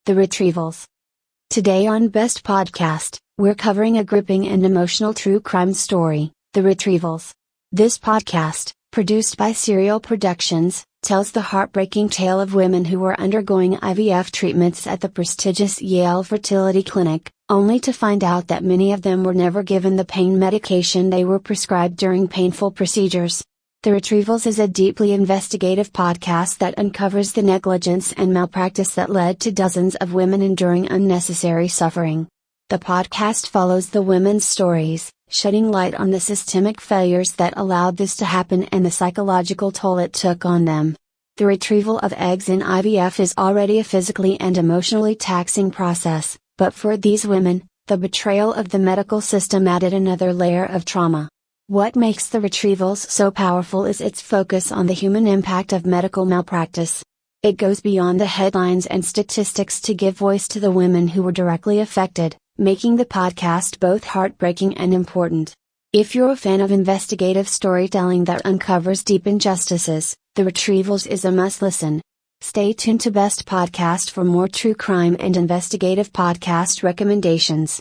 the Retrievals. Today on Best Podcast, we're covering a gripping and emotional true crime story, the Retrievals. This podcast, produced by Serial Productions, tells the heartbreaking tale of women who were undergoing IVF treatments at the prestigious Yale Fertility Clinic, only to find out that many of them were never given the pain medication they were prescribed during painful procedures. The Retrievals is a deeply investigative podcast that uncovers the negligence and malpractice that led to dozens of women enduring unnecessary suffering. The podcast follows the women's stories, shedding light on the systemic failures that allowed this to happen and the psychological toll it took on them. The retrieval of eggs in IVF is already a physically and emotionally taxing process, but for these women, the betrayal of the medical system added another layer of trauma. What makes the Retrievals so powerful is its focus on the human impact of medical malpractice. It goes beyond the headlines and statistics to give voice to the women who were directly affected, making the podcast both heartbreaking and important. If you're a fan of investigative storytelling that uncovers deep injustices, The Retrievals is a must-listen. Stay tuned to Best Podcast for more true crime and investigative podcast recommendations.